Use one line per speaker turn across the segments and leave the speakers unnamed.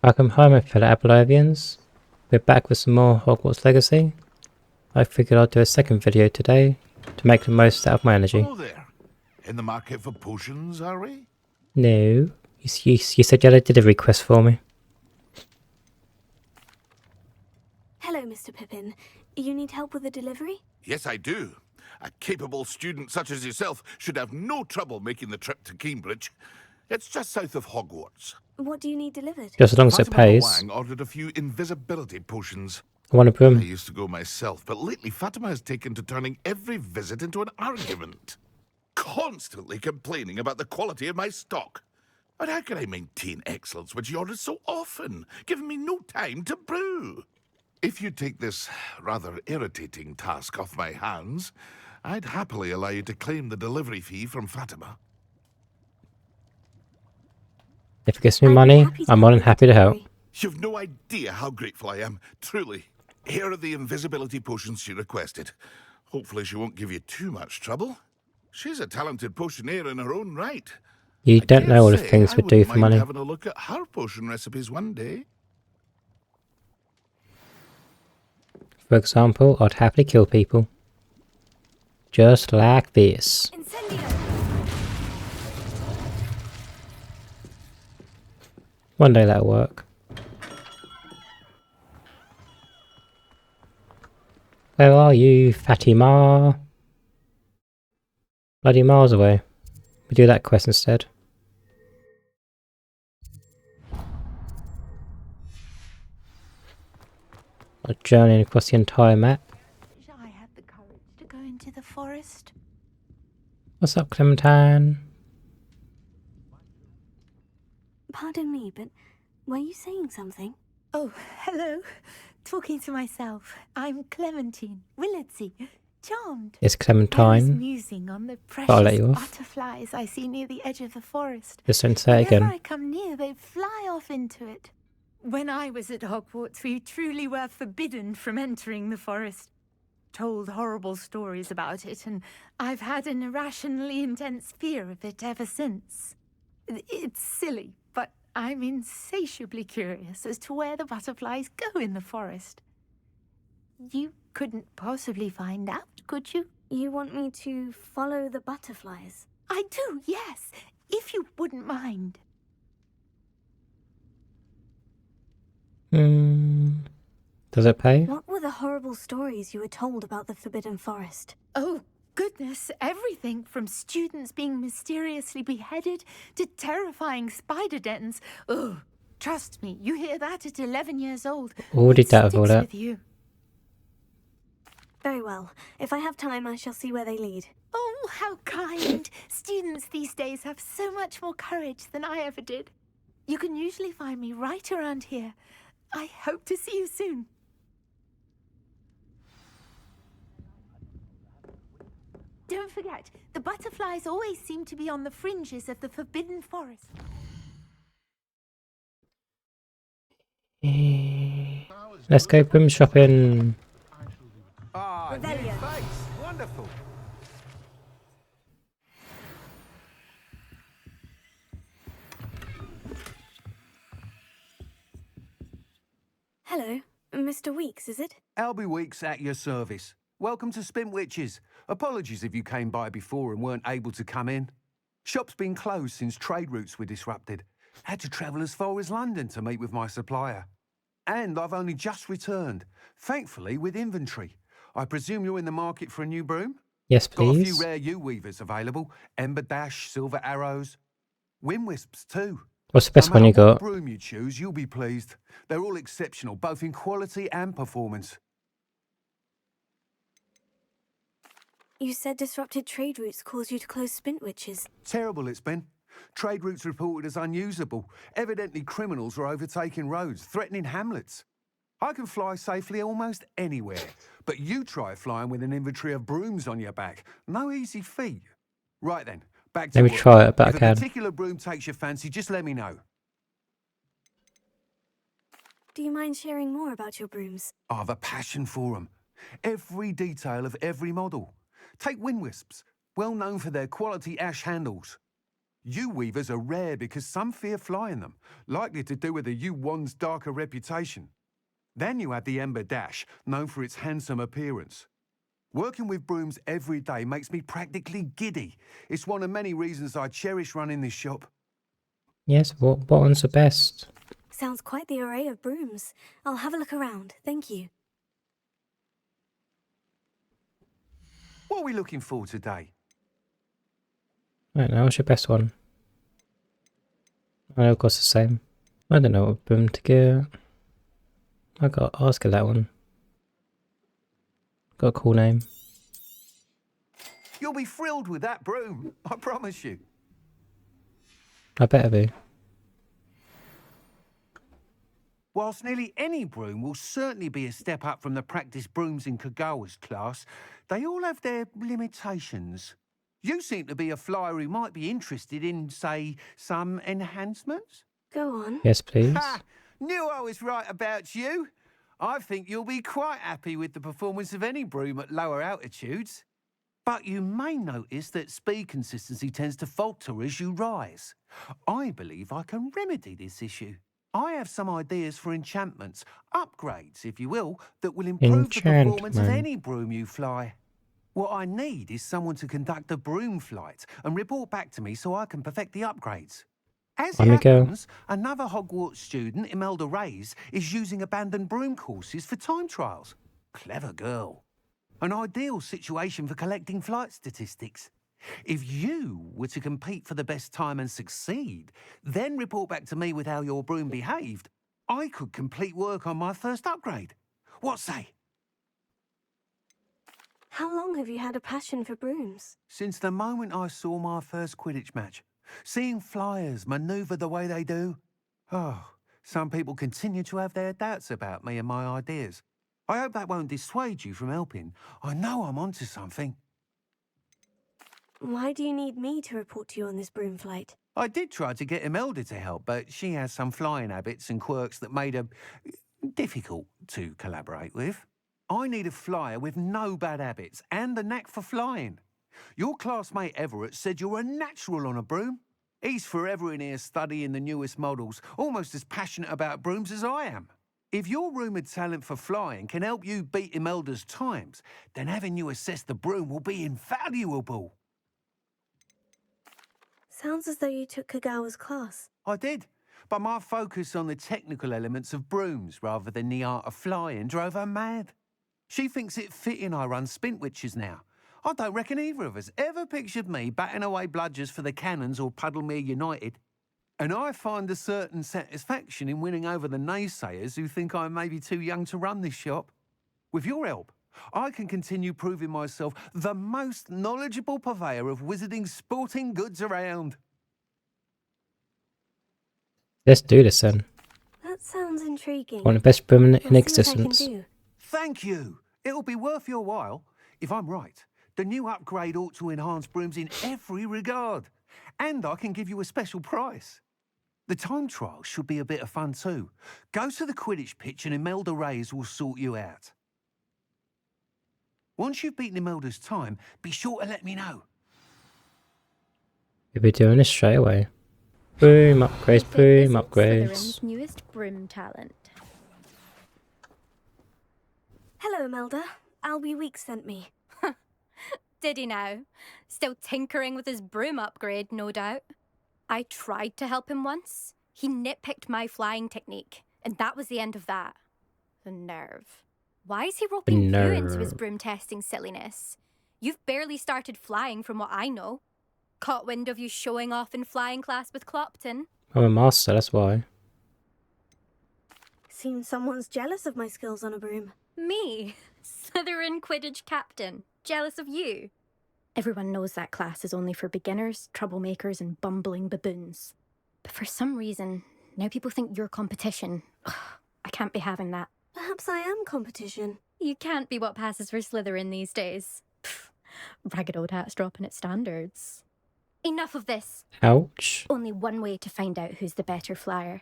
Welcome home, my fellow Abelothians. We're back with some more Hogwarts Legacy. I figured I'd do a second video today to make the most out of my energy.
Hello there. In the market for potions, are we?
No, you said you had a delivery quest for me.
Hello, Mr. Pippin. You need help with a delivery?
Yes, I do. A capable student such as yourself should have no trouble making the trip to Cambridge. It's just south of Hogwarts.
What do you need delivered?
Just as long as it
Fatima
pays.
Wang ordered a few invisibility potions.
I want a
I
broom.
used to go myself, but lately Fatima has taken to turning every visit into an argument. Constantly complaining about the quality of my stock. But how can I maintain excellence when she orders so often, giving me no time to brew? If you take this rather irritating task off my hands, I'd happily allow you to claim the delivery fee from Fatima.
If it gives me money, I'm more than happy to help.
You've no idea how grateful I am, truly. Here are the invisibility potions she requested. Hopefully she won't give you too much trouble. She's a talented potioneer in her own right.
You
I
don't know all the
dare say
things
I
we do
wouldn't
for
mind
money.
having a look at her potion recipes one day.
For example, I'd happily kill people. Just like this.
Incendio!
One day that'll work. Where are you, Fatima? Bloody miles away. We do that quest instead. I'm journeying across the entire map.
I had the courage to go into the forest.
What's up, Clementine?
Pardon me, but were you saying something?
Oh, hello. Talking to myself. I'm Clementine Willardsey. Charmed.
It's
I was
Clementine.
musing on the
I'll let
precious
you off.
butterflies I see near the edge of the forest.
Just don't say it
Whenever
again.
I come near, they fly off into it. When I was at Hogwarts, we truly were forbidden from entering the forest. Told horrible stories about it, and I've had an irrationally intense fear of it ever since. It's silly, but I'm insatiably curious as to where the butterflies go in the forest. You couldn't possibly find out, could you?
You want me to follow the butterflies?
I do, yes, if you wouldn't mind.
Does it pay?
What were the horrible stories you were told about the Forbidden Forest?
Oh, goodness, everything from students being mysteriously beheaded to terrifying spider dens. Oh, trust me, you hear that at 11 years old.
Already
it
dealt with all
sticks
that.
with you.
Very well. If I have time, I shall see where they lead.
Oh, how kind. Students these days have so much more courage than I ever did. You can usually find me right around here. I hope to see you soon. Don't forget, the butterflies always seem to be on the fringes of the Forbidden Forest.
Let's go broom shopping.
Ah, new
Revelio.
face. Wonderful.
Hello, Mr. Weeks, is it?
Albie Weeks at your service. Welcome to Spintwitches. Apologies if you came by before and weren't able to come in. Shop's been closed since trade routes were disrupted. Had to travel as far as London to meet with my supplier. And I've only just returned, thankfully with inventory. I presume you're in the market for a new broom?
Yes,
Got a few
please.
rare U-weavers available. Ember Dash, Silver Arrows. Wind Wisps too.
What's the best
No
one you
matter what
got?
broom you choose, you'll be pleased. They're all exceptional, both in quality and performance.
You said disrupted trade routes caused you to close Spintwitches.
Terrible it's been. Trade routes reported as unusable. Evidently criminals are overtaking roads, threatening hamlets. I can fly safely almost anywhere, but you try flying with an inventory of brooms on your back. No easy feat. Right then, back to
Let me
work.
try it, but I
If a
can.
particular broom takes your fancy, just let me know.
Do you mind sharing more about your brooms?
I've a passion for them. Every detail of every model. Take Wind Wisps, well known for their quality ash handles. Yew weavers are rare because some fear flying them, likely to do with the yew wand's darker reputation. Then you have the ember dash, known for its handsome appearance. Working with brooms every day makes me practically giddy. It's one of many reasons I cherish running this shop.
Yes, what one's the best?
Sounds quite the array of brooms. I'll have a look around, thank you.
What are we looking for today?
Right now, what's your best one? I know it costs the same. I don't know what broom to get. I got ask her that one. Got a cool name.
You'll be thrilled with that broom, I promise you.
I better be.
Whilst nearly any broom will certainly be a step up from the practice brooms in Kagawa's class, they all have their limitations. You seem to be a flyer who might be interested in, say, some enhancements?
Go on.
Yes, please.
Ha! Knew I was right about you. I think you'll be quite happy with the performance of any broom at lower altitudes. But you may notice that speed consistency tends to falter as you rise. I believe I can remedy this issue. I have some ideas for enchantments, upgrades, if you will, that will improve the performance of any broom you fly. What I need is someone to conduct a broom flight and report back to me so I can perfect the upgrades. As it happens, another Hogwarts student, Imelda Reyes, is using abandoned broom courses for time trials. Clever girl. An ideal situation for collecting flight statistics. If you were to compete for the best time and succeed, then report back to me with how your broom behaved, I could complete work on my first upgrade. What say?
How long have you had a passion for brooms?
Since the moment I saw my first Quidditch match. Seeing flyers manoeuvre the way they do. Oh, some people continue to have their doubts about me and my ideas. I hope that won't dissuade you from helping. I know I'm onto something.
Why do you need me to report to you on this broom flight?
I did try to get Imelda to help, but she has some flying habits and quirks that made her difficult to collaborate with. I need a flyer with no bad habits and the knack for flying. Your classmate Everett said you're a natural on a broom. He's forever in here studying the newest models, almost as passionate about brooms as I am. If your rumoured talent for flying can help you beat Imelda's times, then having you assess the broom will be invaluable.
Sounds as though you took Kagawa's class.
I did, but my focus on the technical elements of brooms rather than the art of flying drove her mad. She thinks it fitting I run Spintwitches now. I don't reckon either of us ever pictured me batting away bludgers for the Cannons or Puddlemere United. And I find a certain satisfaction in winning over the naysayers who think I may be too young to run this shop. With your help, I can continue proving myself the most knowledgeable purveyor of wizarding sporting goods around.
Let's do this then.
That sounds intriguing.
One of the best broom in
I'll see what I can
existence.
do.
Thank you. It'll be worth your while. If I'm right, the new upgrade ought to enhance brooms in every regard. And I can give you a special price. The time trial should be a bit of fun too. Go to the Quidditch pitch and Imelda Reyes will sort you out. Once you've beaten Imelda's time, be sure to let me know.
We'll be doing this straight away. Broom upgrades, broom upgrades.
Slytherin's newest broom talent.
Hello, Imelda. Albie Weeks sent me.
Did he now? Still tinkering with his broom upgrade, no doubt. I tried to help him once. He nitpicked my flying technique, and that was the end of that. The nerve. Why is he roping you into his broom testing silliness? You've barely started flying from what I know. Caught wind of you showing off in flying class with Clopton.
I'm a master, that's why.
Seems someone's jealous of my skills on a broom.
Me? Slytherin Quidditch captain. Jealous of you? Everyone knows that class is only for beginners, troublemakers, and bumbling baboons. But for some reason, now people think you're competition. Ugh, I can't be having that.
Perhaps I am competition.
You can't be what passes for Slytherin these days. Pfft, ragged old hat's dropping its standards. Enough of this.
Ouch.
Only one way to find out who's the better flyer.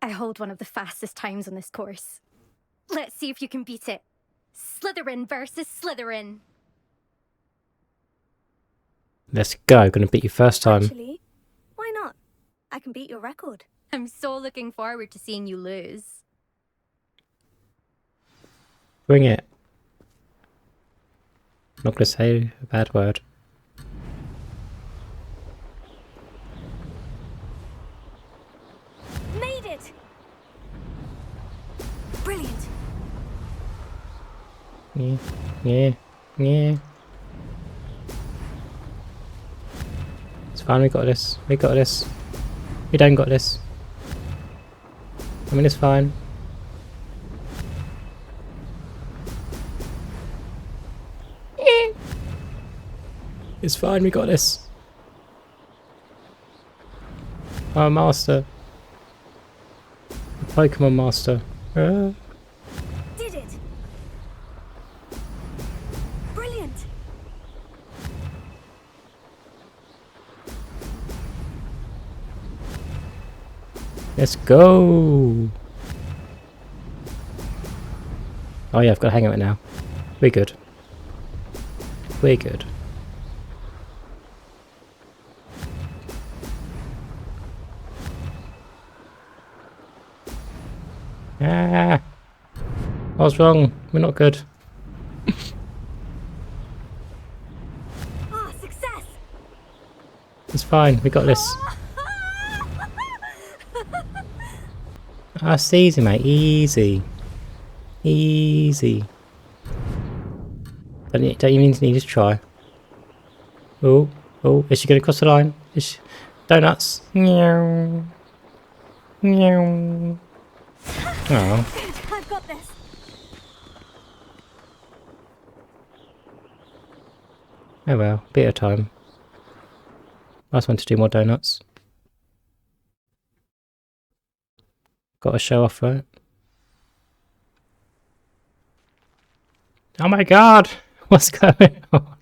I hold one of the fastest times on this course. Let's see if you can beat it. Slytherin versus Slytherin.
Let's go, gonna beat you first time.
Actually, why I can beat your record.
I'm so looking forward to seeing you lose.
Bring it. I'm not gonna say a bad word.
Made it! Brilliant.
Yeah, yeah, yeah. It's fine, we got this. We got this. We don't got this. I mean, it's fine. It's fine, we got this. Oh, master. Pokemon master.
Did it! Brilliant!
Let's go. Oh yeah, I've got to hang out now. We're good. We're good. Ah! I was wrong. We're not good.
Ah, success!
It's fine. We got this. Ah, it's easy, mate. Easy. Easy. Don't you need to try? Oh, oh, is she going to cross the line? Is she... Donuts. Meow. Meow. Oh.
I've got this.
Oh well, bit of time. I just want to do more donuts. Got to show off, right? Oh my god! What's going on?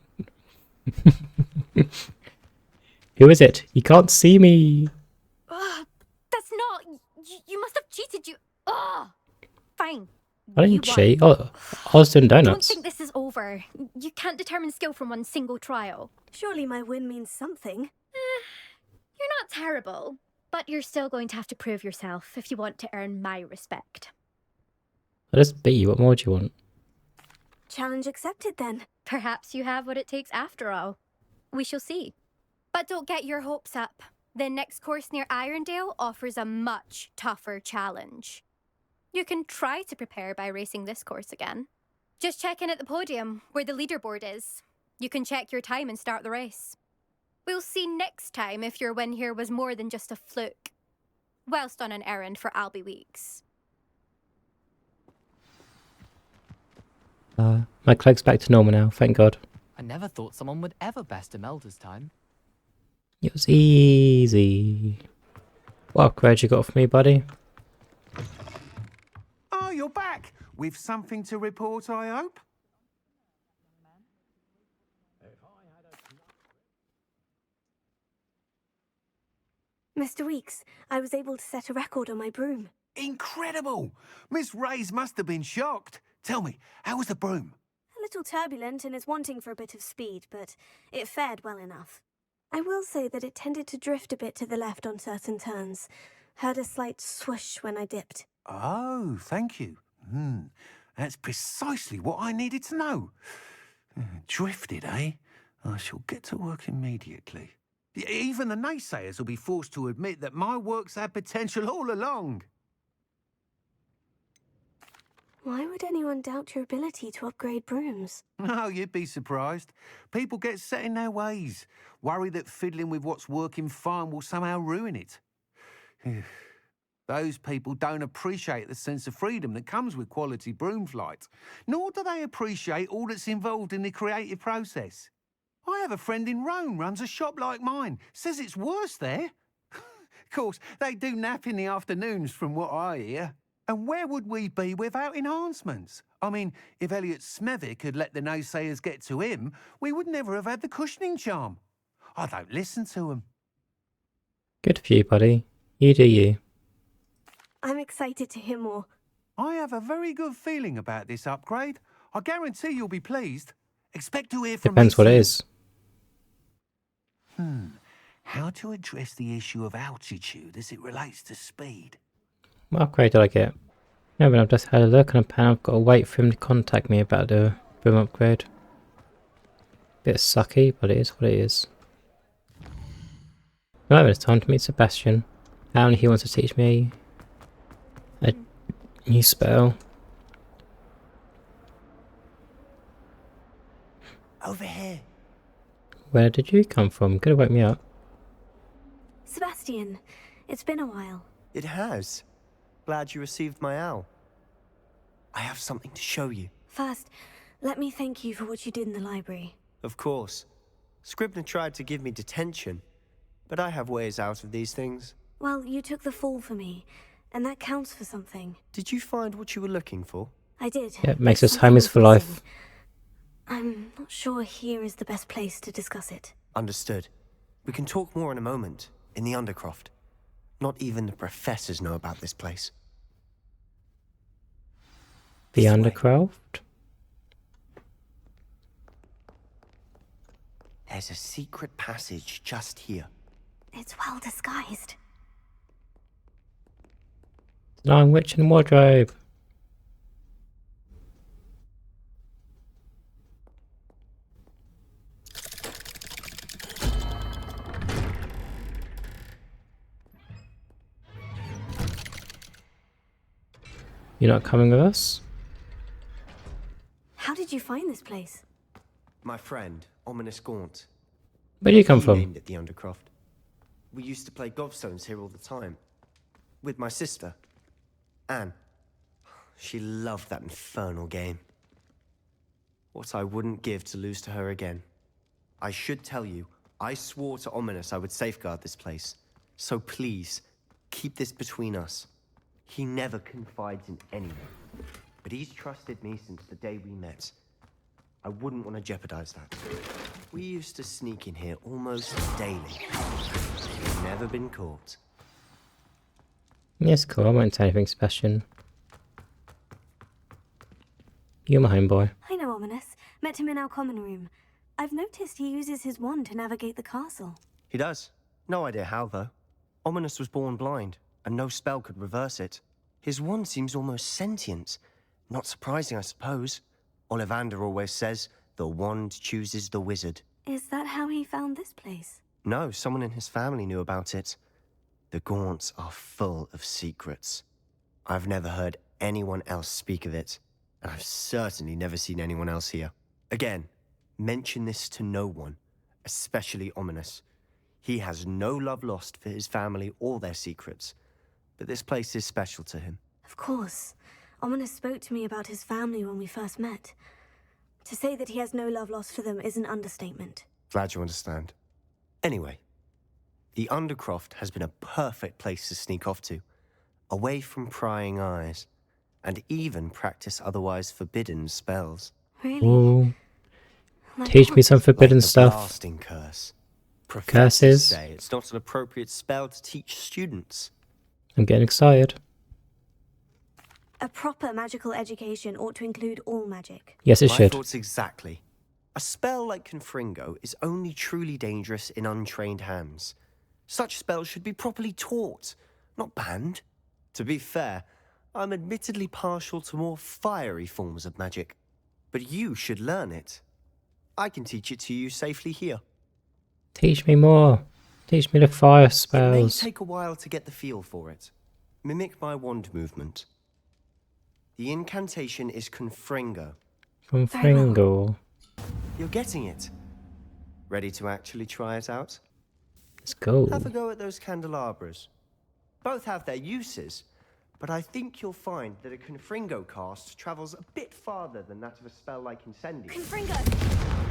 Who is it? You can't see me.
That's not. You must have cheated. Fine.
I
You
didn't
won.
cheat. Oh, I was doing
Don't
donuts.
think this is over. You can't determine skill from one single trial.
Surely my win means something.
You're not terrible, but you're still going to have to prove yourself if you want to earn my respect.
I just beat you. What more do you want?
Challenge accepted then.
Perhaps you have what it takes after all. We shall see. But don't get your hopes up. The next course near Irondale offers a much tougher challenge. You can try to prepare by racing this course again. Just check in at the podium, where the leaderboard is. You can check your time and start the race. We'll see next time if your win here was more than just a fluke. Whilst on an errand for Albie Weeks.
My cloak's back to normal now, thank God.
I never thought someone would ever best Imelda's time.
It was easy. What upgrade you got for me, buddy?
Oh, you're back. With something to report, I hope?
Mr. Weeks, I was able to set a record on my broom.
Incredible! Miss Reyes must have been shocked. Tell me, how was the broom?
A little turbulent and is wanting for a bit of speed, but it fared well enough. I will say that it tended to drift a bit to the left on certain turns. Heard a slight swoosh when I dipped.
Oh, thank you. That's precisely what I needed to know. Drifted, eh? I shall get to work immediately. Even the naysayers will be forced to admit that my work's had potential all along.
Why would anyone doubt your ability to upgrade brooms?
Oh, you'd be surprised. People get set in their ways, worry that fiddling with what's working fine will somehow ruin it. Those people don't appreciate the sense of freedom that comes with quality broom flight, nor do they appreciate all that's involved in the creative process. I have a friend in Rome runs a shop like mine, says it's worse there. Of course, they do nap in the afternoons from what I hear. And where would we be without enhancements? I mean, if Elliot Smethwick had let the naysayers get to him, we would never have had the cushioning charm. I don't listen to them.
Good for you, buddy. You do you.
I'm excited to hear more.
I have a very good feeling about this upgrade. I guarantee you'll be pleased. Expect to hear from
Depends
me
what it
soon.
is.
How to address the issue of altitude as it relates to speed.
What upgrade did I get? Yeah, but I've just had a look and apparently I've got to wait for him to contact me about the boom upgrade. Bit sucky, but it is what it is. Right, it's time to meet Sebastian. Apparently he wants to teach me a new spell.
Over here.
Where did you come from? Could have woke me up.
Sebastian, it's been a while.
It has. Glad you received my owl. I have something to show you.
First, let me thank you for what you did in the library.
Of course. Scribner tried to give me detention, but I have ways out of these things.
Well, you took the fall for me, and that counts for something.
Did you find what you were looking for?
I did.
Yeah, it makes us
Something
homies for
was
life.
missing. I'm not sure here is the best place to discuss it.
Understood. We can talk more in a moment, in the Undercroft. Not even the professors know about this place.
The
This way.
Undercroft?
There's a secret passage just here.
It's well disguised.
The Iron Witch in Wardrobe. You're not coming with us?
How did you find this place?
My friend, Ominous Gaunt.
Where do you come
He
from?
named it the Undercroft. We used to play gobstones here all the time. With my sister, Anne. She loved that infernal game. What I wouldn't give to lose to her again. I should tell you, I swore to Ominous I would safeguard this place. So please, keep this between us. He never confides in anyone. But he's trusted me since the day we met. I wouldn't want to jeopardize that. We used to sneak in here almost daily. We've never been caught.
Yes, cool. I won't say anything, Sebastian. You're my homeboy.
I know Ominous. Met him in our common room. I've noticed he uses his wand to navigate the castle.
He does. No idea how, though. Ominous was born blind, and no spell could reverse it. His wand seems almost sentient. Not surprising, I suppose. Ollivander always says, the wand chooses the wizard.
Is that how he found this place?
No, someone in his family knew about it. The Gaunts are full of secrets. I've never heard anyone else speak of it, and I've certainly never seen anyone else here. Again, mention this to no one, especially Ominous. He has no love lost for his family or their secrets, but this place is special to him.
Of course. Ominous spoke to me about his family when we first met. To say that he has no love lost for them is an understatement.
Glad you understand. Anyway, the Undercroft has been a perfect place to sneak off to, away from prying eyes, and even practice otherwise forbidden spells.
Really?
Ooh.
Like
Teach me
what?
some forbidden
Like the
stuff.
blasting curse.
Curses?
Professors say it's not an appropriate spell to teach students.
I'm getting excited.
A proper magical education ought to include all magic.
Yes, it
My
should.
thoughts exactly. A spell like Confringo is only truly dangerous in untrained hands. Such spells should be properly taught, not banned. To be fair, I'm admittedly partial to more fiery forms of magic. But you should learn it. I can teach it to you safely here.
Teach me more. Teach me the fire
It may
spells.
take a while to get the feel for it. Mimic my wand movement. The incantation is Confringo.
From
Very well.
Fringle.
You're getting it. Ready to actually try it out?
Let's go.
Have a go at those candelabras. Both have their uses, but I think you'll find that a Confringo cast travels a bit farther than that of a spell like Incendio.
Confringo!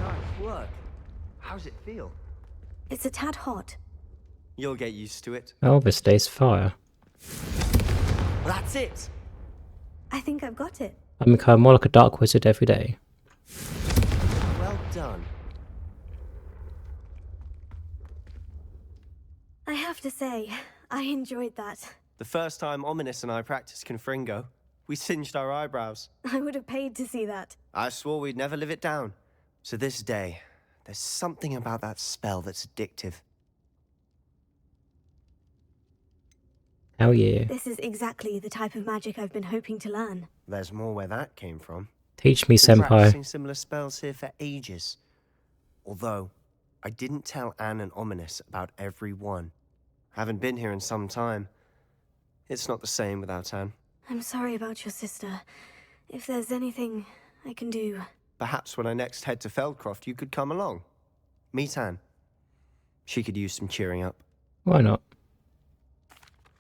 Nice work. How's it feel?
It's a tad hot.
You'll get used to it.
Elvis stays fire.
That's it.
I think I've got it.
I become more like a dark wizard every day.
Well done.
I have to say, I enjoyed that.
The first time Ominous and I practiced Confringo, we singed our eyebrows.
I would have paid to see that.
I swore we'd never live it down. To this day, there's something about that spell that's addictive.
Hell yeah.
This is exactly the type of magic I've been hoping to learn.
There's more where that came from.
Teach me,
Been
senpai.
practicing similar spells here for ages. Although, I didn't tell Anne and Ominous about every one. Haven't been here in some time. It's not the same without Anne.
I'm sorry about your sister. If there's anything I can do...
Perhaps when I next head to Feldcroft, you could come along. Meet Anne. She could use some cheering up.
Why not?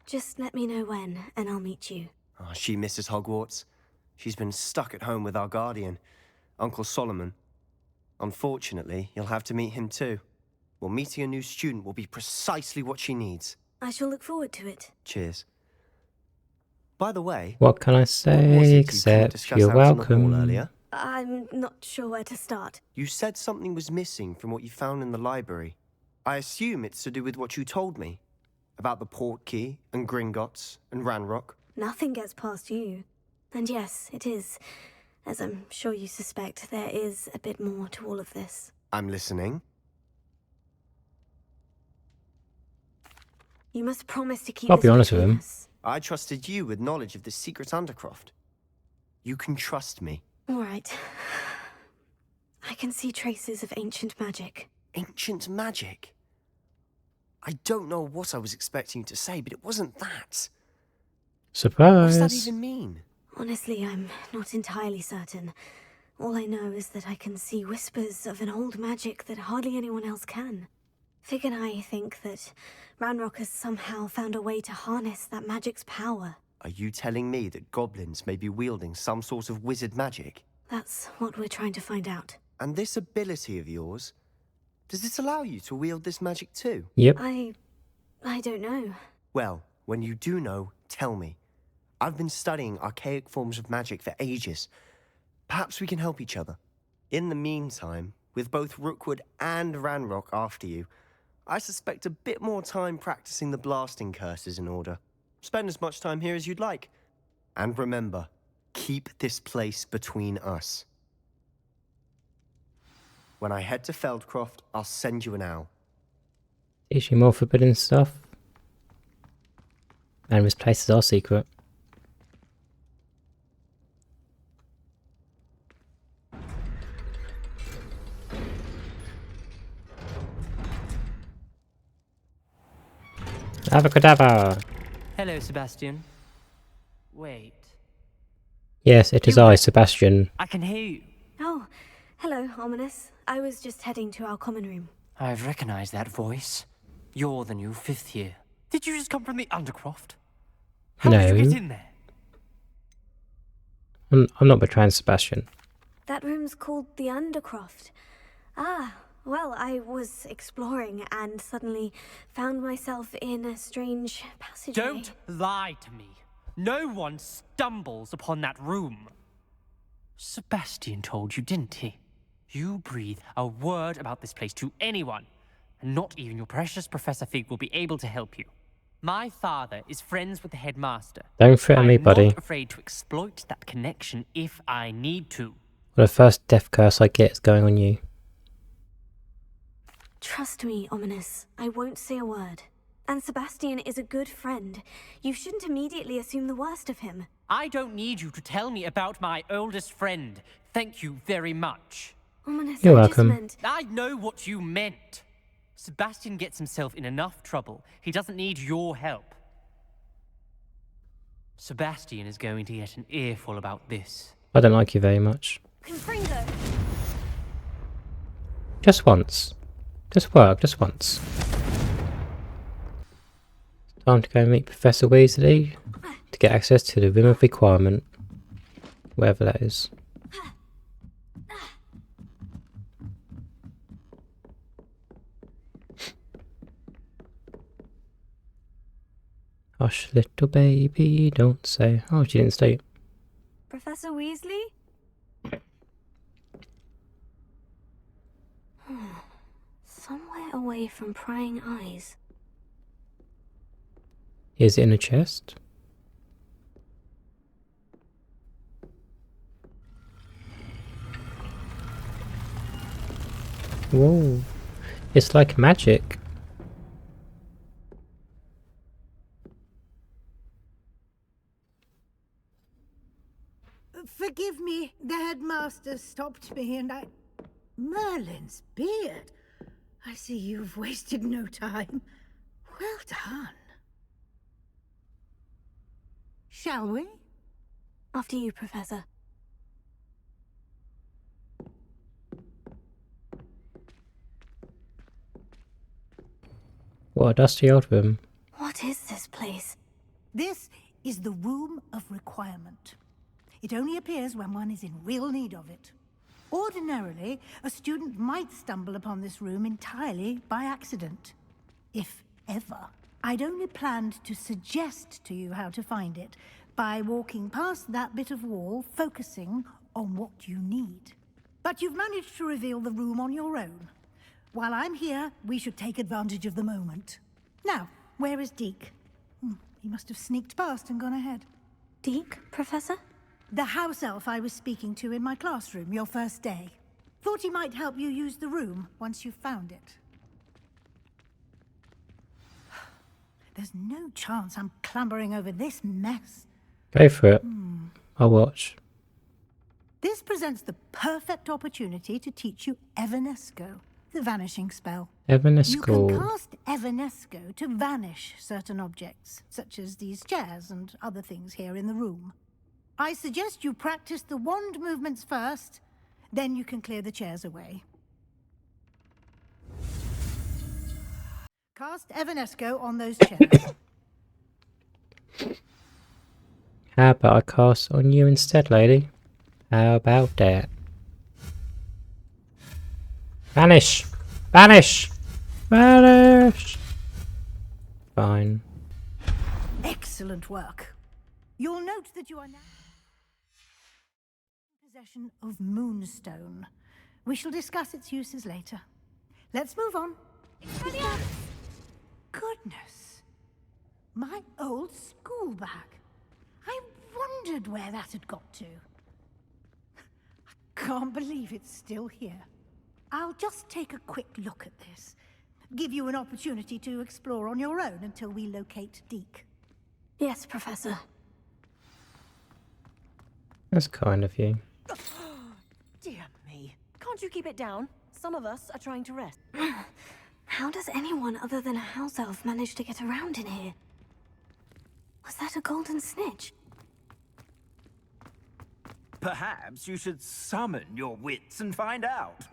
Just let me know when, and I'll meet you.
Oh, she misses Hogwarts. She's been stuck at home with our guardian, Uncle Solomon. Unfortunately, you'll have to meet him too. Well, meeting a new student will be precisely what she needs.
I shall look forward to it.
Cheers. By the way,
What can I
what was
say
it you couldn't
except
discuss
you're
out on the hall
welcome?
earlier?
I'm not sure where to start.
You said something was missing from what you found in the library. I assume it's to do with what you told me. About the Portkey, and Gringotts, and Ranrock.
Nothing gets past you. And yes, it is. As I'm sure you suspect, there is a bit more to all of this.
I'm listening.
You must promise to keep
I'll
this
be honest with
between
him.
us.
I trusted you with knowledge of the secret Undercroft. You can trust me.
All right. I can see traces of ancient magic.
Ancient magic? I don't know what I was expecting you to say, but it wasn't that. What does that
Surprise!
even mean?
Honestly, I'm not entirely certain. All I know is that I can see whispers of an old magic that hardly anyone else can. Fig and I think that Ranrock has somehow found a way to harness that magic's power.
Are you telling me that goblins may be wielding some sort of wizard magic?
That's what we're trying to find out.
And this ability of yours, does it allow you to wield this magic too?
Yep.
I don't know.
Well, when you do know, tell me. I've been studying archaic forms of magic for ages. Perhaps we can help each other. In the meantime, with both Rookwood and Ranrock after you, I suspect a bit more time practicing the blasting curse is in order. Spend as much time here as you'd like. And remember, keep this place between us. When I head to Feldcroft, I'll send you an owl.
Teach me more forbidden stuff. And this place is our secret. Abracadabra!
Hello, Sebastian. Wait.
Yes, it is I, Sebastian.
I can hear you.
Oh, hello, Ominous. I was just heading to our common room.
I've recognized that voice. You're the new 5th year. Did you just come from the Undercroft? How did you
No.
get in there?
I'm not betraying Sebastian.
That room's called the Undercroft. Ah, well, I was exploring and suddenly found myself in a strange passageway.
Don't lie to me. No one stumbles upon that room. Sebastian told you, didn't he? You breathe a word about this place to anyone, and not even your precious Professor Fig will be able to help you. My father is friends with the headmaster.
Don't threaten me,
I'm
buddy.
not afraid to exploit that connection if I need to.
Well, the first death curse I get is going on you.
Trust me, Ominous. I won't say a word. And Sebastian is a good friend. You shouldn't immediately assume the worst of him.
I don't need you to tell me about my oldest friend. Thank you very much.
Ominous,
You're
I just
welcome.
meant...
I know what you meant. Sebastian gets himself in enough trouble. He doesn't need your help. Sebastian is going to get an earful about this.
I don't like you very much.
Confringo!
Just once. Just work, just once. Time to go and meet Professor Weasley to get access to the Room of Requirement. Wherever that is. Hush, little baby, don't say. Oh, she didn't say it.
Professor Weasley? Somewhere away from prying eyes.
Is it in a chest? Whoa. It's like magic.
Forgive me, the headmaster stopped me and I... Merlin's beard. I see you've wasted no time. Well done. Shall we?
After you, Professor.
What a dusty old room.
What is this place?
This is the Room of Requirement. It only appears when one is in real need of it. Ordinarily, a student might stumble upon this room entirely by accident. If ever. I'd only planned to suggest to you how to find it by walking past that bit of wall, focusing on what you need. But you've managed to reveal the room on your own. While I'm here, we should take advantage of the moment. Now, where is Deke? He must have sneaked past and gone ahead.
Deke, Professor?
The house elf I was speaking to in my classroom your first day. Thought he might help you use the room once you've found it. There's no chance I'm clambering over this mess.
Go for it. I'll watch.
This presents the perfect opportunity to teach you Evanesco, the vanishing spell. You
Evanesco.
can cast Evanesco to vanish certain objects, such as these chairs and other things here in the room. I suggest you practice the wand movements first, then you can clear the chairs away. Cast Evanesco on those chairs.
How about I cast on you instead, lady? How about that? Vanish! Vanish! Vanish! Fine.
Excellent work. You'll note that you are now in possession of Moonstone. We shall discuss its uses later. Let's move on. Goodness. My old school bag. I wondered where that had got to. I can't believe it's still here. I'll just take a quick look at this. Give you an opportunity to explore on your own until we locate Deke.
Yes, Professor.
That's kind of you.
Dear me. Can't you keep it down? Some of us are trying to rest.
How does anyone other than a house elf manage to get around in here? Was that a golden snitch?
Perhaps you should summon your wits and find out.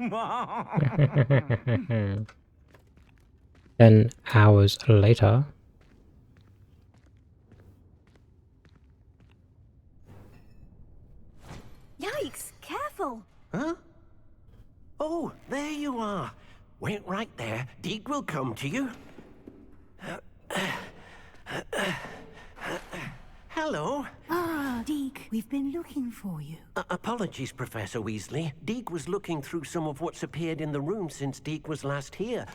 10 hours later.
Yikes! Careful!
Huh? Oh, there you are. Wait right there. Deke will come to you. Hello.
Ah, Deke, we've been looking for you.
Apologies, Professor Weasley. Deke was looking through some of what's appeared in the room since Deke was last here.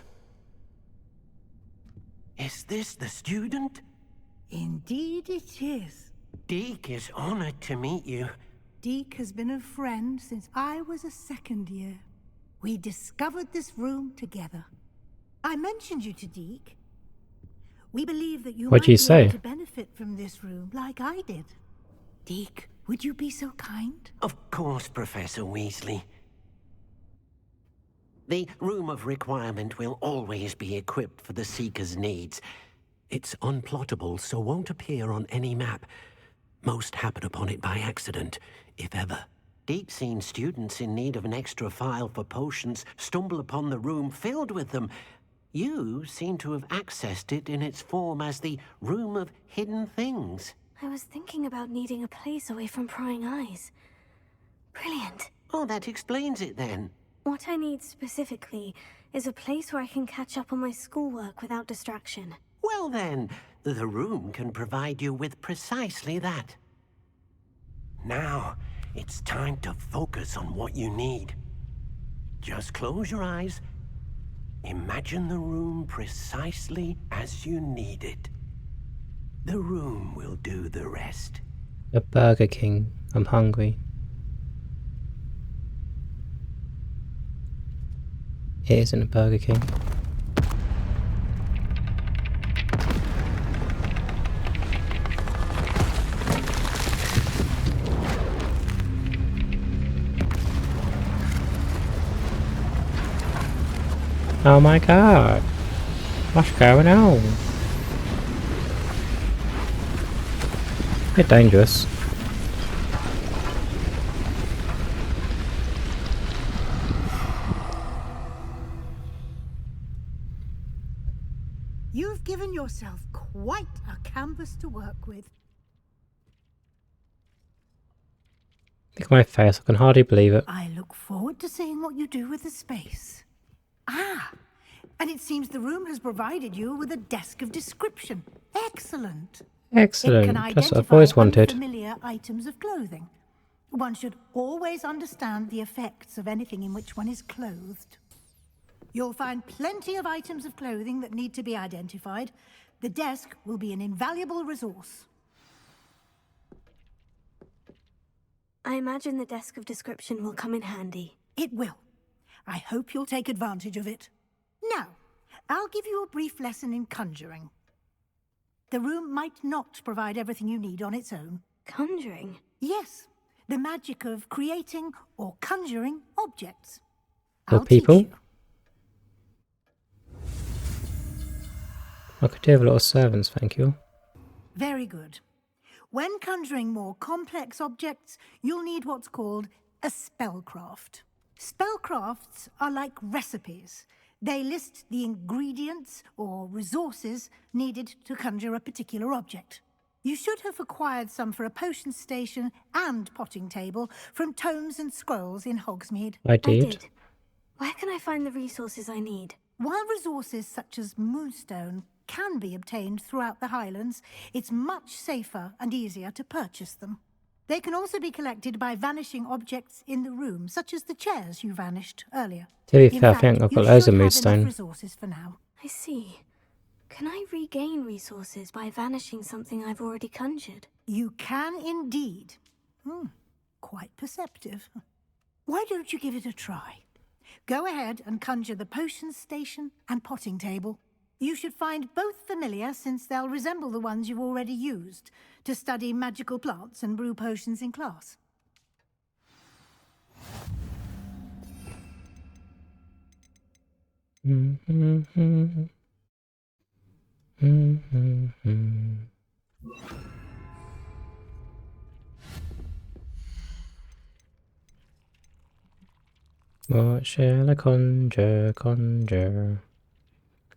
Is this the student?
Indeed it is.
Deke is honored to meet you.
Deke has been a friend since I was a second year. We discovered this room together. I mentioned you to Deke. We believe that you
What'd
might
you
be
say?
able to benefit from this room like I did. Deke, would you be so kind?
Of course, Professor Weasley. The Room of Requirement will always be equipped for the Seeker's needs. It's unplottable, so won't appear on any map. Most happen upon it by accident, if ever. Deke's seen students in need of an extra file for potions stumble upon the room filled with them. You seem to have accessed it in its form as the Room of Hidden Things.
I was thinking about needing a place away from prying eyes. Brilliant.
Oh, that explains it then.
What I need specifically is a place where I can catch up on my schoolwork without distraction.
Well then, the room can provide you with precisely that. Now, it's time to focus on what you need. Just close your eyes. Imagine the room precisely as you need it. The room will do the rest.
A Burger King. I'm hungry. It isn't a Burger King. Oh my god. What's going on? Bit dangerous.
You've given yourself quite a canvas to work with.
Look at my face, I can hardly believe it.
I look forward to seeing what you do with the space. Ah, and it seems the room has provided you with a desk of description. Excellent.
Excellent,
It can
that's what I've
identify
always wanted.
unfamiliar items of clothing. One should always understand the effects of anything in which one is clothed. You'll find plenty of items of clothing that need to be identified. The desk will be an invaluable resource.
I imagine the desk of description will come in handy.
It will. I hope you'll take advantage of it. Now, I'll give you a brief lesson in conjuring. The room might not provide everything you need on its own.
Conjuring?
Yes, the magic of creating or conjuring objects.
For
I'll teach
people?
you.
I could do with a lot of servants, thank you.
Very good. When conjuring more complex objects, you'll need what's called a spellcraft. Spellcrafts are like recipes. They list the ingredients or resources needed to conjure a particular object. You should have acquired some for a potion station and potting table from tomes and scrolls in Hogsmeade.
I did.
Where can I find the resources I need?
While resources such as moonstone can be obtained throughout the Highlands, it's much safer and easier to purchase them. They can also be collected by vanishing objects in the room, such as the chairs you vanished earlier.
To be
In
fair, I
fact,
think I've
you
got loads
should
of
have
moonstone.
enough resources for now.
I see. Can I regain resources by vanishing something I've already conjured?
You can indeed. Quite perceptive. Why don't you give it a try? Go ahead and conjure the potion station and potting table. You should find both familiar, since they'll resemble the ones you've already used to study magical plants and brew potions in class.
What shall I conjure?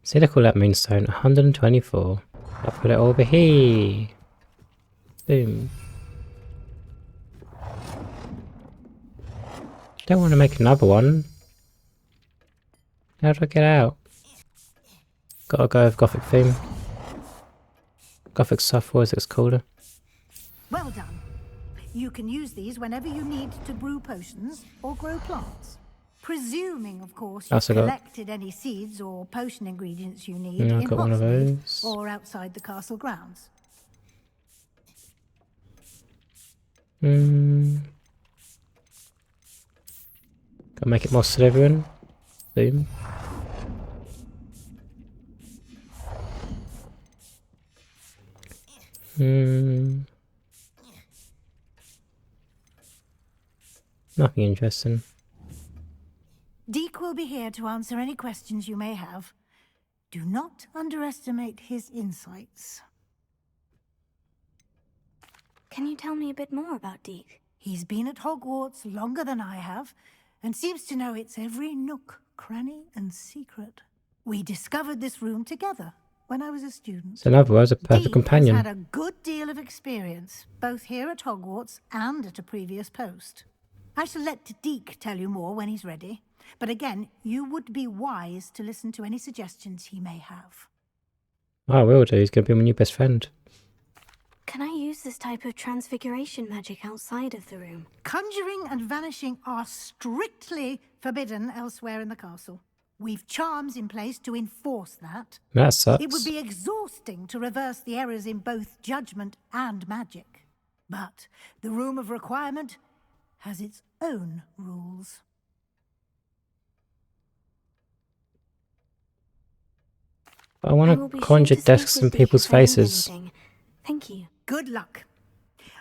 See, look all that moonstone, 124. I'll put it over here. Boom. Don't want to make another one. How do I get out? Gotta go with Gothic theme. Gothic stuff was it's cooler.
Well done. You can use these whenever you need to brew potions or grow plants. Presuming, of course, you've collected any seeds or potion ingredients you need in
got one of
Hogsmeade
those.
or outside the castle grounds.
Gotta make it more Slytherin. Boom. Nothing interesting.
Deke will be here to answer any questions you may have. Do not underestimate his insights.
Can you tell me a bit more about Deke?
He's been at Hogwarts longer than I have, and seems to know its every nook, cranny, and secret. We discovered this room together when I was a student.
So in other words, a perfect
Deke
companion.
has had a good deal of experience, both here at Hogwarts and at a previous post. I shall let Deke tell you more when he's ready. But again, you would be wise to listen to any suggestions he may have.
I will do. He's going to be my new best friend.
Can I use this type of transfiguration magic outside of the room?
Conjuring and vanishing are strictly forbidden elsewhere in the castle. We've charms in place to enforce that.
That sucks.
It would be exhausting to reverse the errors in both judgment and magic. But the Room of Requirement has its own rules.
I want to conjure desks in people's faces.
Thank you.
Good luck.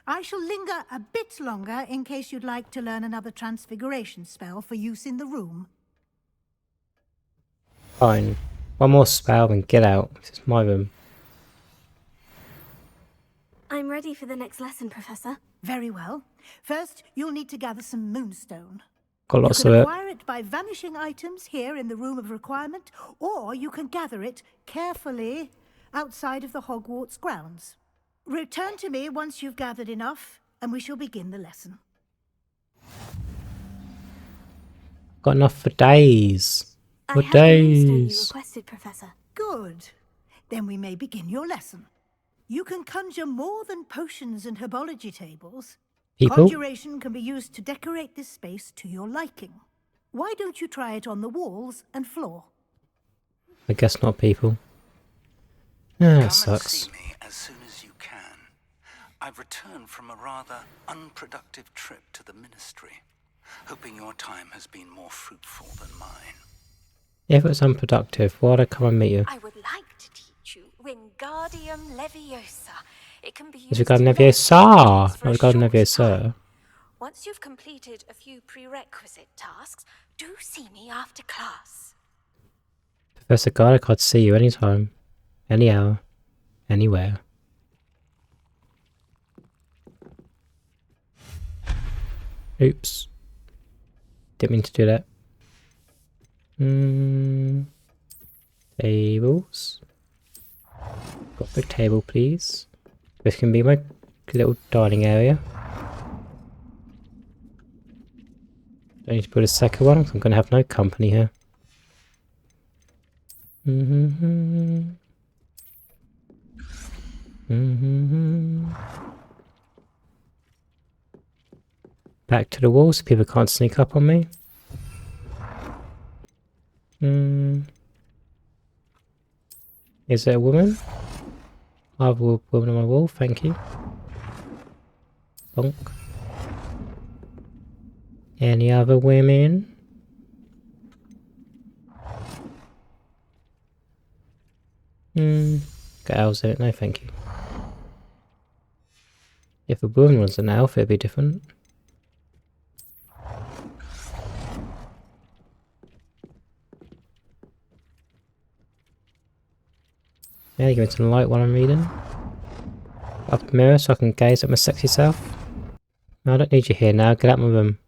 I shall linger a bit longer in case you'd like to learn another transfiguration spell for use in the room.
Fine. One more spell and get out. This is my room.
I'm ready for the next lesson, Professor.
Very well. First, you'll need to gather some moonstone.
Got
You
lots
can
of it.
acquire it by vanishing items here in the Room of Requirement, or you can gather it carefully outside of the Hogwarts grounds. Return to me once you've gathered enough, and we shall begin the lesson.
Got enough for days.
I
For
have the moonstone you
days.
requested, Professor.
Good. Then we may begin your lesson. You can conjure more than potions and herbology tables.
People?
Conjuration can be used to decorate this space to your liking. Why don't you try it on the walls and floor?
I guess not people. Ah,
Come
that sucks.
and see me as soon as you can. I've returned from a rather unproductive trip to the Ministry, hoping your time has been more fruitful than mine.
If it's unproductive, why'd I come and meet you?
I would like to teach you Wingardium Leviosa. It can be used
Is it Wingardium
to
Leviosa?
for a
Not Wingardium
short
Leviosa.
time. Once you've completed a few prerequisite tasks, do see me after class.
Professor Garlic, I'd see you anytime. Any hour. Anywhere. Oops. Didn't mean to do that. Tables. Got a big table, please. This can be my little dining area. Don't need to put a second one, 'cause I'm going to have no company here. Back to the wall so people can't sneak up on me. Is there a woman? I have a woman on my wall, thank you. Bonk. Any other women? Got elves in it, no thank you. If a woman was an elf, it'd be different. Yeah, give me some light while I'm reading. Up a mirror so I can gaze at my sexy self. No, I don't need you here now, get out of my room.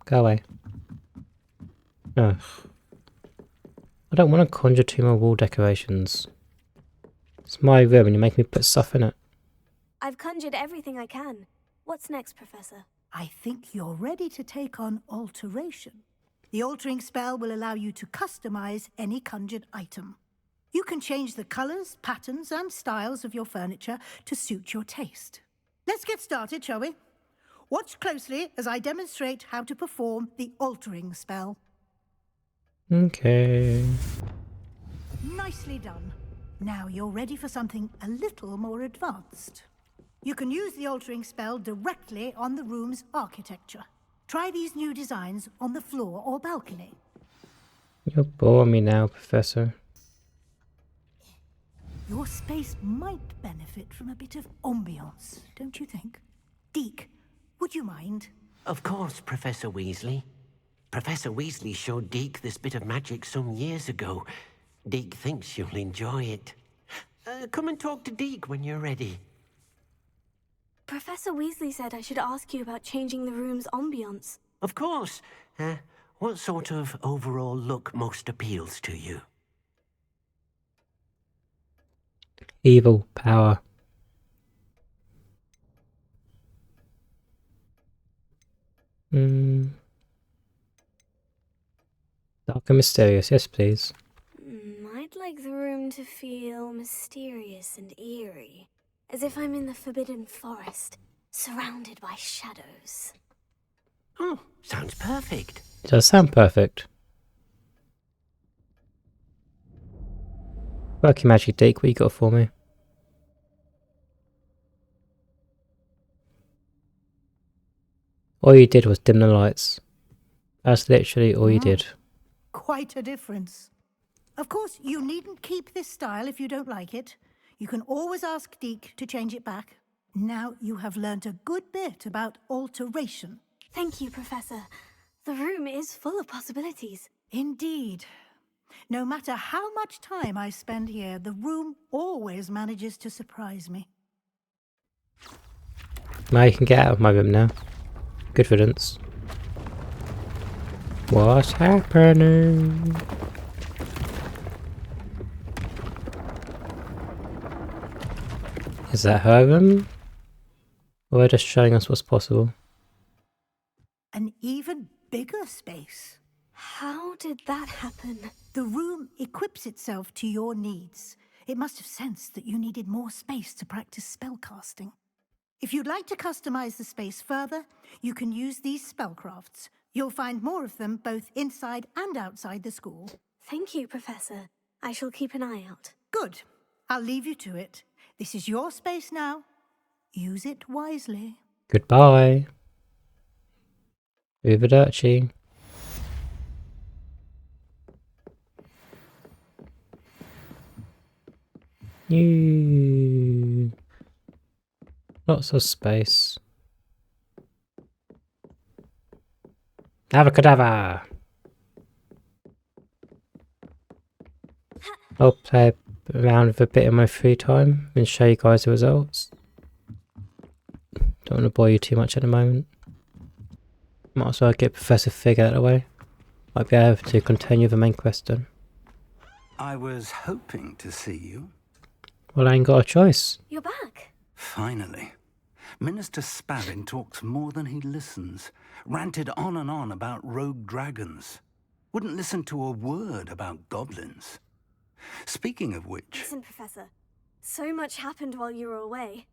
Go away. Ugh. I don't want to conjure 2 more wall decorations. It's my room and you make me put stuff in it.
I've conjured everything I can. What's next, Professor?
I think you're ready to take on alteration. The altering spell will allow you to customize any conjured item. You can change the colors, patterns, and styles of your furniture to suit your taste. Let's get started, shall we? Watch closely as I demonstrate how to perform the altering spell.
Okay.
Nicely done. Now you're ready for something a little more advanced. You can use the altering spell directly on the room's architecture. Try these new designs on the floor or balcony.
You're boring me now, Professor.
Your space might benefit from a bit of ambiance, don't you think? Deke, would you mind?
Of course, Professor Weasley. Professor Weasley showed Deke this bit of magic some years ago. Deke thinks you'll enjoy it. Come and talk to Deke when you're ready.
Professor Weasley said I should ask you about changing the room's ambiance.
Of course. What sort of overall look most appeals to you?
Evil power. Dark and mysterious, yes please.
I'd like the room to feel mysterious and eerie. As if I'm in the Forbidden Forest, surrounded by shadows.
Oh, sounds perfect.
It does sound perfect. Work your magic, Deke, what you got for me? All you did was dim the lights. That's literally all you did.
Quite a difference. Of course, you needn't keep this style if you don't like it. You can always ask Deke to change it back. Now you have learnt a good bit about alteration.
Thank you, Professor. The room is full of possibilities.
Indeed. No matter how much time I spend here, the room always manages to surprise me.
Now you can get out of my room now. Good riddance. What's happening? Is that her room? Or are they just showing us what's possible?
An even bigger space.
How did that happen?
The room equips itself to your needs. It must have sensed that you needed more space to practice spellcasting. If you'd like to customize the space further, you can use these spellcrafts. You'll find more of them both inside and outside the school.
Thank you, Professor. I shall keep an eye out.
Good. I'll leave you to it. This is your space now. Use it wisely.
Goodbye. Arrivederci. Yay. Lots of space. Abracadabra! I'll play around with a bit in my free time and show you guys the results. Don't want to bore you too much at the moment. Might as well get Professor Fig out of the way. Might be able to continue the main quest then.
I was hoping to see you.
Well, I ain't got a choice.
You're back.
Finally. Minister Spavin talks more than he listens. Ranted on and on about rogue dragons. Wouldn't listen to a word about goblins. Speaking of which...
Listen, Professor. So much happened while you were away.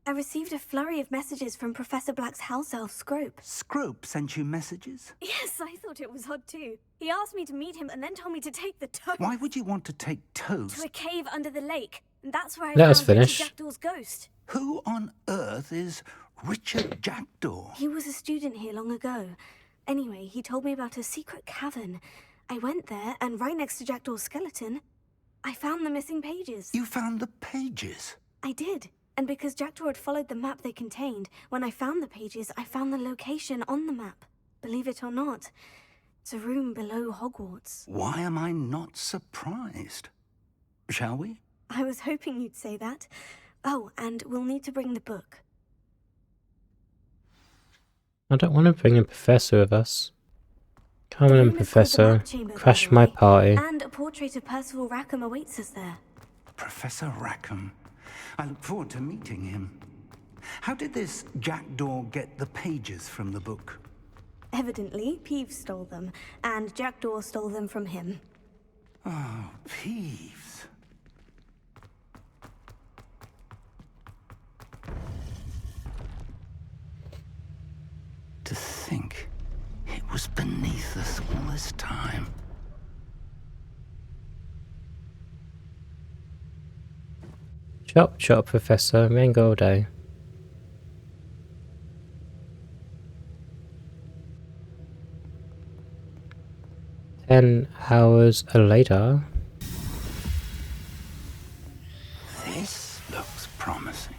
I received a flurry of messages from Professor Black's house elf, Scrope.
Scrope sent you messages?
Yes, I thought it was odd too. He asked me to meet him and then told me to take the toast.
Why would you want to take toast?
To a cave under the lake. And that's where I
Let us
found Richard
finish.
Jackdaw's ghost.
Who on earth is Richard Jackdaw?
He was a student here long ago. Anyway, he told me about a secret cavern. I went there, and right next to Jackdaw's skeleton, I found the missing pages.
You found the pages?
I did. And because Jackdaw had followed the map they contained, when I found the pages, I found the location on the map. Believe it or not, it's a room below Hogwarts.
Why am I not surprised? Shall we?
I was hoping you'd say that. Oh, and we'll need to bring the book.
I don't want to bring a professor with us. Come
The
on,
room is called the
Professor.
Map Chamber, by
Crash
the
my
way,
party.
And a portrait of Percival Rackham awaits us there.
Professor Rackham. I look forward to meeting him. How did this Jackdaw get the pages from the book?
Evidently, Peeves stole them, and Jackdaw stole them from him.
Oh, Peeves. To think it was beneath us all this time.
Chop chop, Professor. We ain't got all day. Ten hours later.
This looks promising.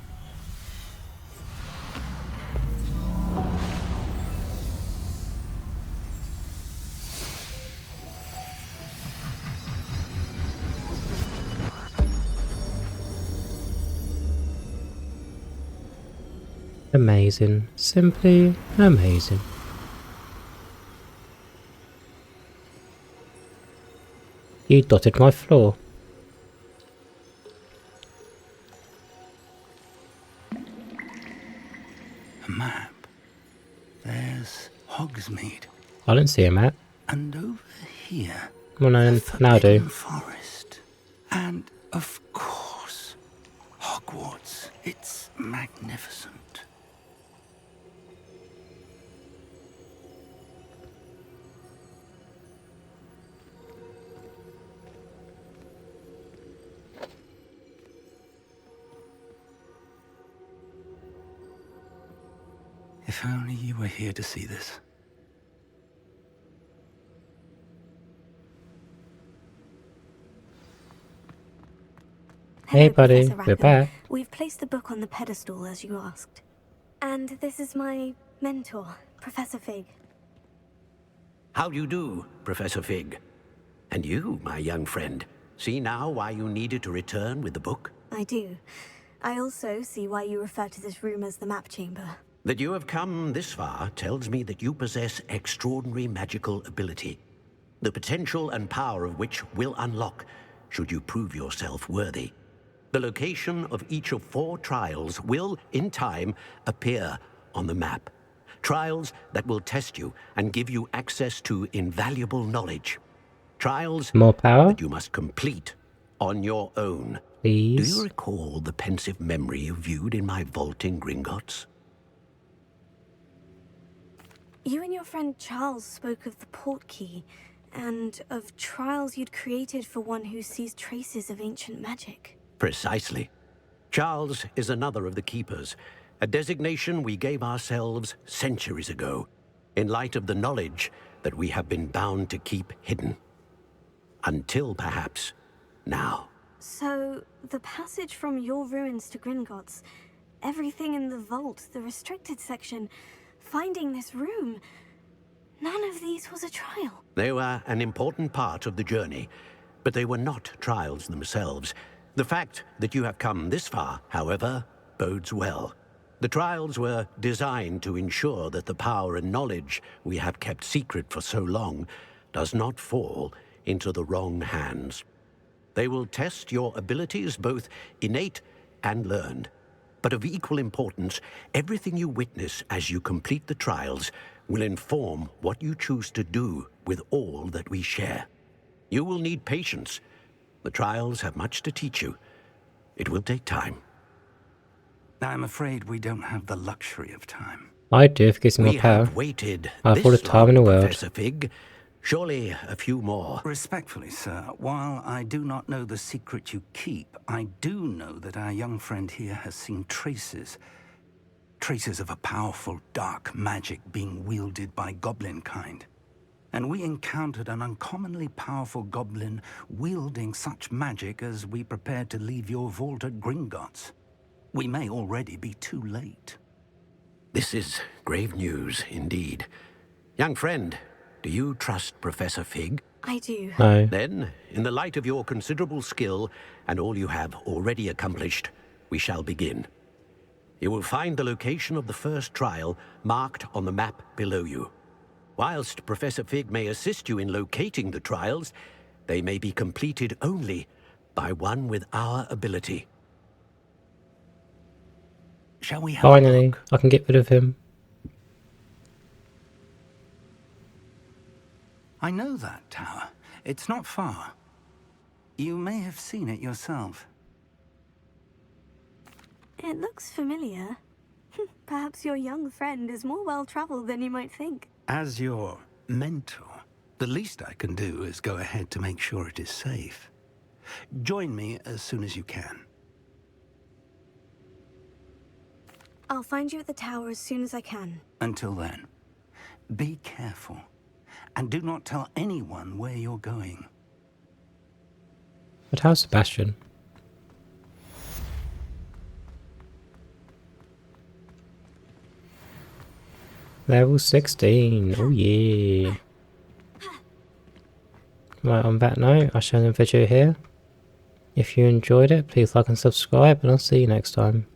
Amazing. Simply amazing. You dotted my floor.
A map. There's Hogsmeade.
I didn't see a map.
And over here,
Well, no,
the
now I do.
Forbidden Forest. And, of course, Hogwarts. It's magnificent. If only you were here to see this.
Hey
Hello,
buddy,
Professor
we're
Rackham.
back.
We've placed the book on the pedestal as you asked. And this is my mentor, Professor Fig.
How do you do, Professor Fig? And you, my young friend, see now why you needed to return with the book?
I do. I also see why you refer to this room as the map chamber.
That you have come this far tells me that you possess extraordinary magical ability, the potential and power of which will unlock should you prove yourself worthy. The location of each of 4 trials will, in time, appear on the map. Trials that will test you and give you access to invaluable knowledge. Trials
More power?
that you must complete on your own.
Please.
Do you recall the pensive memory you viewed in my vault in Gringotts?
You and your friend Charles spoke of the portkey, and of trials you'd created for one who sees traces of ancient magic.
Precisely. Charles is another of the Keepers, a designation we gave ourselves centuries ago, in light of the knowledge that we have been bound to keep hidden. Until, perhaps, now.
So, the passage from your ruins to Gringotts, everything in the vault, the restricted section, finding this room, none of these was a trial.
They were an important part of the journey, but they were not trials themselves. The fact that you have come this far, however, bodes well. The trials were designed to ensure that the power and knowledge we have kept secret for so long does not fall into the wrong hands. They will test your abilities, both innate and learned. But of equal importance, everything you witness as you complete the trials will inform what you choose to do with all that we share. You will need patience. The trials have much to teach you. It will take time.
I'm afraid we don't have the luxury of time.
I do, if it gives me more
We
power.
have waited
I have all the
this
time in the
long,
world.
Professor Fig. Surely a few more.
Respectfully, sir, while I do not know the secret you keep, I do know that our young friend here has seen traces of a powerful dark magic being wielded by goblin kind. And we encountered an uncommonly powerful goblin wielding such magic as we prepared to leave your vault at Gringotts. We may already be too late.
This is grave news indeed. Young friend, do you trust Professor Fig?
I do.
No.
Then, in the light of your considerable skill and all you have already accomplished, we shall begin. You will find the location of the first trial marked on the map below you. Whilst Professor Fig may assist you in locating the trials, they may be completed only by one with our ability.
Shall we have
Finally, I can get rid of him.
I know that tower. It's not far. You may have seen it yourself.
It looks familiar. Perhaps your young friend is more well-traveled than you might think.
As your mentor, the least I can do is go ahead to make sure it is safe. Join me as soon as you can.
I'll find you at the tower as soon as I can.
Until then, be careful. And do not tell anyone where you're going.
But how's Sebastian? Level 16. Oh yeah. Right, on that note, I shall end the video here. If you enjoyed it, please like and subscribe, and I'll see you next time.